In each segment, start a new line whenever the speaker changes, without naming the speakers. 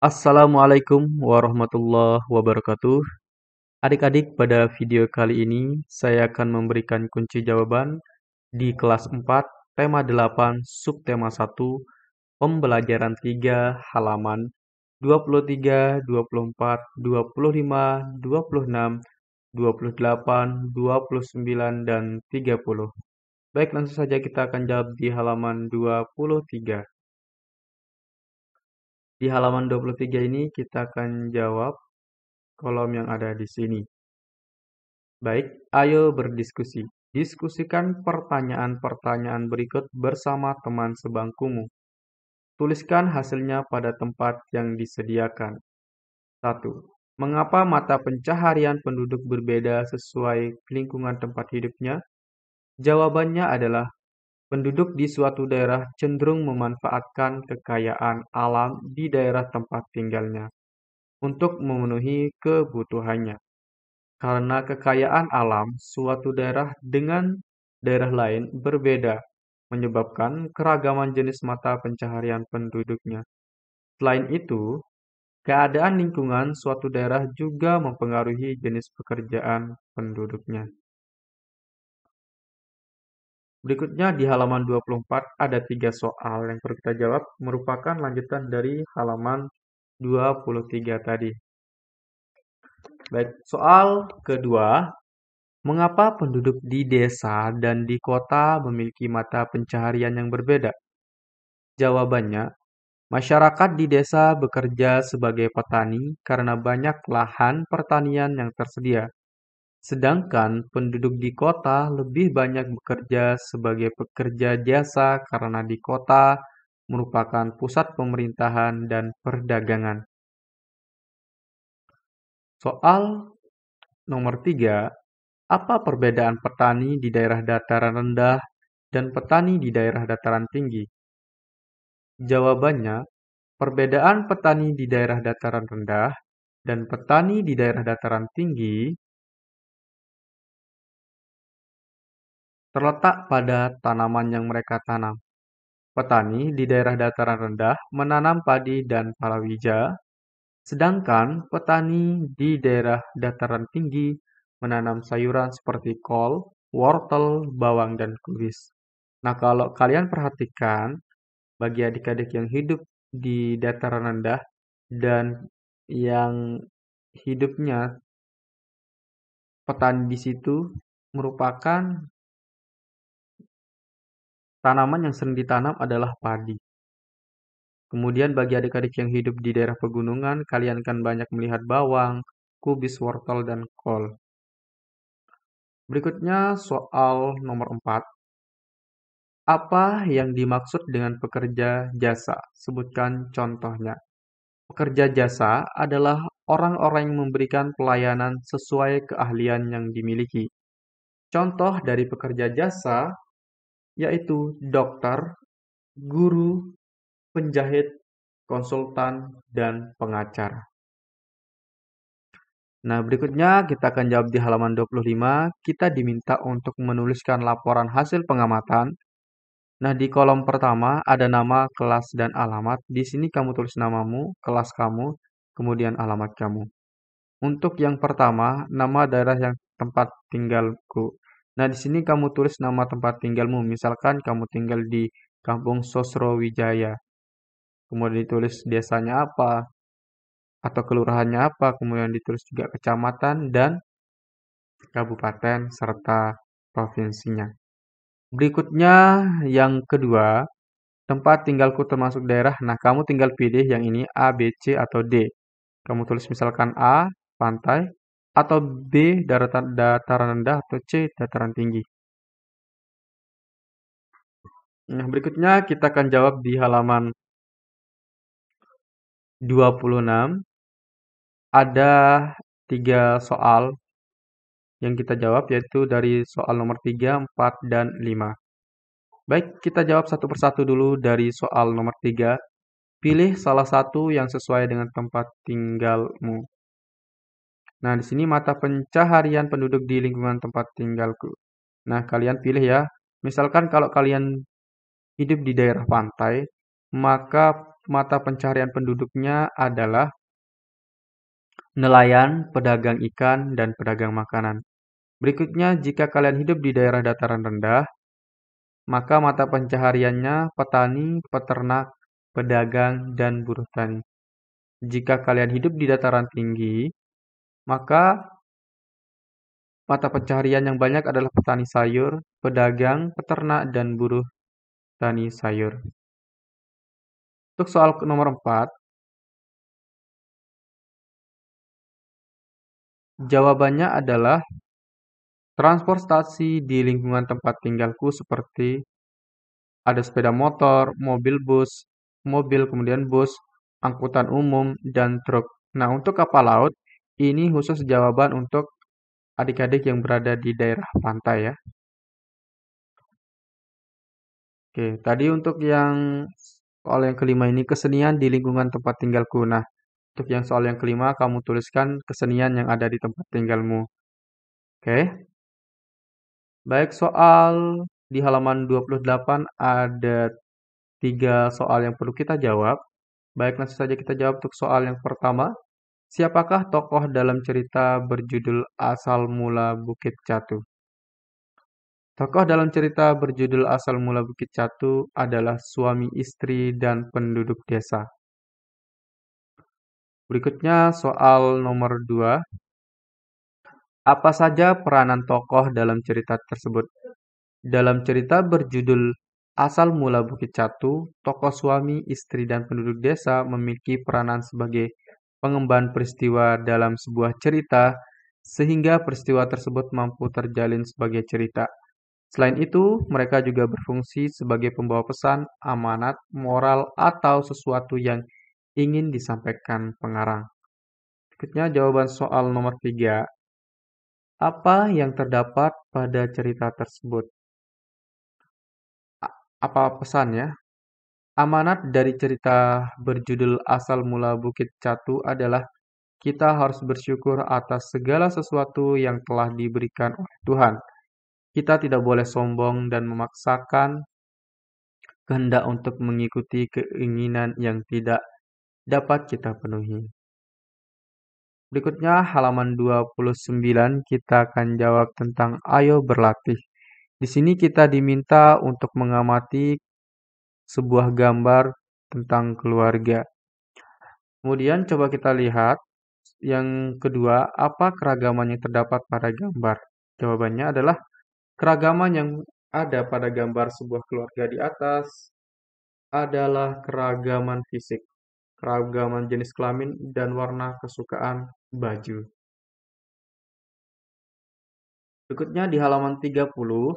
Assalamualaikum warahmatullahi wabarakatuh. Adik-adik, pada video kali ini saya akan memberikan kunci jawaban di kelas 4, tema 8, subtema 1, pembelajaran 3, halaman 23, 24, 25, 26, 28, 29, dan 30. Baik, langsung saja kita akan jawab di halaman 23. Di halaman 23 ini kita akan jawab kolom yang ada di sini. Baik, ayo berdiskusi. Diskusikan pertanyaan-pertanyaan berikut bersama teman sebangkumu. Tuliskan hasilnya pada tempat yang disediakan. 1. Mengapa mata pencaharian penduduk berbeda sesuai lingkungan tempat hidupnya? Jawabannya adalah penduduk di suatu daerah cenderung memanfaatkan kekayaan alam di daerah tempat tinggalnya untuk memenuhi kebutuhannya. Karena kekayaan alam suatu daerah dengan daerah lain berbeda, menyebabkan keragaman jenis mata pencaharian penduduknya. Selain itu, keadaan lingkungan suatu daerah juga mempengaruhi jenis pekerjaan penduduknya. Berikutnya di halaman 24 ada 3 soal yang perlu kita jawab merupakan lanjutan dari halaman 23 tadi. Baik, soal kedua. Mengapa penduduk di desa dan di kota memiliki mata pencaharian yang berbeda? Jawabannya, masyarakat di desa bekerja sebagai petani karena banyak lahan pertanian yang tersedia. Sedangkan penduduk di kota lebih banyak bekerja sebagai pekerja jasa karena di kota merupakan pusat pemerintahan dan perdagangan. Soal nomor 3. Apa perbedaan petani di daerah dataran rendah dan petani di daerah dataran tinggi? Jawabannya, perbedaan petani di daerah dataran rendah dan petani di daerah dataran tinggi terletak pada tanaman yang mereka tanam. Petani di daerah dataran rendah menanam padi dan palawija, sedangkan petani di daerah dataran tinggi menanam sayuran seperti kol, wortel, bawang, dan kubis. Nah, kalau kalian perhatikan, bagi adik-adik yang hidup di dataran rendah dan yang hidupnya petani di situ merupakan tanaman yang sering ditanam adalah padi. Kemudian bagi adik-adik yang hidup di daerah pegunungan, kalian akan banyak melihat bawang, kubis, wortel, dan kol. Berikutnya soal nomor 4. Apa yang dimaksud dengan pekerja jasa? Sebutkan contohnya. Pekerja jasa adalah orang-orang yang memberikan pelayanan sesuai keahlian yang dimiliki. Contoh dari pekerja jasa yaitu dokter, guru, penjahit, konsultan, dan pengacara. Nah, berikutnya kita akan jawab di halaman 25. Kita diminta untuk menuliskan laporan hasil pengamatan. Nah, di kolom pertama ada nama, kelas, dan alamat. Di sini kamu tulis namamu, kelas kamu, kemudian alamat kamu. Untuk yang pertama, nama daerah yang tempat tinggalku. Nah, di sini kamu tulis nama tempat tinggalmu. Misalkan kamu tinggal di Kampung Sosrowijaya. Kemudian ditulis desanya apa, atau kelurahannya apa, kemudian ditulis juga kecamatan dan kabupaten serta provinsinya. Berikutnya yang kedua, tempat tinggalku termasuk daerah. Nah, kamu tinggal pilih yang ini A, B, C, atau D. Kamu tulis misalkan A, pantai, atau B, dataran rendah, atau C, dataran tinggi. Nah, berikutnya kita akan jawab di halaman 26. Ada 3 soal yang kita jawab, yaitu dari soal nomor 3, 4, dan 5. Baik, kita jawab satu persatu dulu dari soal nomor 3. Pilih salah satu yang sesuai dengan tempat tinggalmu. Nah, di sini mata pencaharian penduduk di lingkungan tempat tinggalku. Nah, kalian pilih ya. Misalkan kalau kalian hidup di daerah pantai, maka mata pencaharian penduduknya adalah nelayan, pedagang ikan, dan pedagang makanan. Berikutnya, jika kalian hidup di daerah dataran rendah, maka mata pencahariannya petani, peternak, pedagang, dan buruh tani. Jika kalian hidup di dataran tinggi, maka mata pencaharian yang banyak adalah petani sayur, pedagang, peternak, dan buruh tani sayur. Untuk soal nomor 4, jawabannya adalah transportasi di lingkungan tempat tinggalku seperti ada sepeda motor, mobil, kemudian bus, angkutan umum, dan truk. Nah, untuk kapal laut, ini khusus jawaban untuk adik-adik yang berada di daerah pantai ya. Oke, tadi untuk yang soal yang kelima ini kesenian di lingkungan tempat tinggalku. Nah, untuk yang soal yang kelima kamu tuliskan kesenian yang ada di tempat tinggalmu. Oke. Baik, soal di halaman 28 ada 3 soal yang perlu kita jawab. Baik, langsung saja kita jawab untuk soal yang pertama. Siapakah tokoh dalam cerita berjudul Asal Mula Bukit Catu? Tokoh dalam cerita berjudul Asal Mula Bukit Catu adalah suami istri dan penduduk desa. Berikutnya soal nomor 2. Apa saja peranan tokoh dalam cerita tersebut? Dalam cerita berjudul Asal Mula Bukit Catu, tokoh suami, istri, dan penduduk desa memiliki peranan sebagai pengemban peristiwa dalam sebuah cerita sehingga peristiwa tersebut mampu terjalin sebagai cerita. Selain itu, mereka juga berfungsi sebagai pembawa pesan, amanat, moral, atau sesuatu yang ingin disampaikan pengarang. Berikutnya jawaban soal nomor 3. Apa yang terdapat pada cerita tersebut? Apa pesannya? Amanat dari cerita berjudul Asal Mula Bukit Catu adalah kita harus bersyukur atas segala sesuatu yang telah diberikan oleh Tuhan. Kita tidak boleh sombong dan memaksakan kehendak untuk mengikuti keinginan yang tidak dapat kita penuhi. Berikutnya halaman 29 kita akan jawab tentang ayo berlatih. Di sini kita diminta untuk mengamati sebuah gambar tentang keluarga. Kemudian coba kita lihat yang kedua, apa keragaman yang terdapat pada gambar? Jawabannya adalah keragaman yang ada pada gambar sebuah keluarga di atas adalah keragaman fisik, keragaman jenis kelamin, dan warna kesukaan baju. Berikutnya di halaman 30,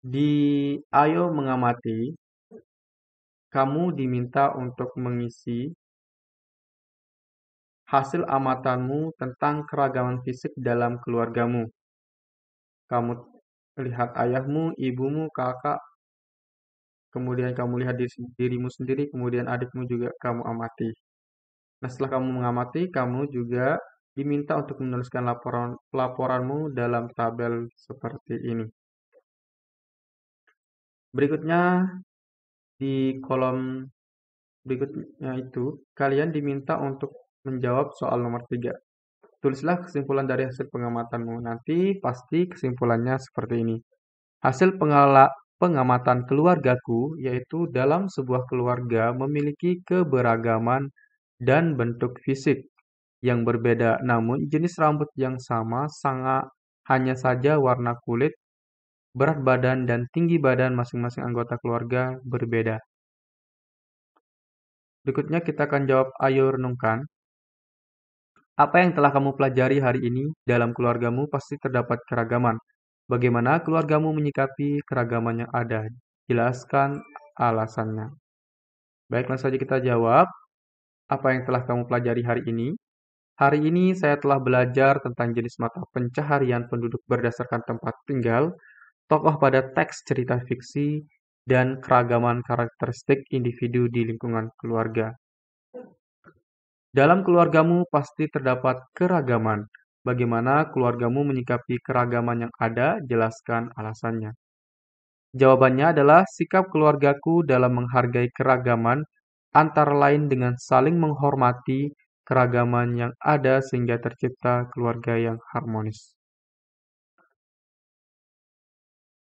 di Ayo Mengamati, kamu diminta untuk mengisi hasil amatanmu tentang keragaman fisik dalam keluargamu. Kamu lihat ayahmu, ibumu, kakak, kemudian kamu lihat dirimu sendiri, kemudian adikmu juga kamu amati. Nah, setelah kamu mengamati, kamu juga diminta untuk menuliskan laporanmu dalam tabel seperti ini. Berikutnya, di kolom berikutnya itu, kalian diminta untuk menjawab soal nomor 3. Tulislah kesimpulan dari hasil pengamatanmu. Nanti pasti kesimpulannya seperti ini. Hasil pengamatan keluargaku, yaitu dalam sebuah keluarga memiliki keberagaman dan bentuk fisik yang berbeda, namun jenis rambut yang sama, hanya saja warna kulit, berat badan, dan tinggi badan masing-masing anggota keluarga berbeda. Berikutnya kita akan jawab ayo renungkan. Apa yang telah kamu pelajari hari ini dalam keluargamu pasti terdapat keragaman. Bagaimana keluargamu menyikapi keragaman yang ada? Jelaskan alasannya. Baik, langsung saja kita jawab. Apa yang telah kamu pelajari hari ini? Hari ini saya telah belajar tentang jenis mata pencaharian penduduk berdasarkan tempat tinggal, tokoh pada teks cerita fiksi, dan keragaman karakteristik individu di lingkungan keluarga. Dalam keluargamu pasti terdapat keragaman. Bagaimana keluargamu menyikapi keragaman yang ada? Jelaskan alasannya. Jawabannya adalah sikap keluargaku dalam menghargai keragaman, antara lain dengan saling menghormati keragaman yang ada sehingga tercipta keluarga yang harmonis.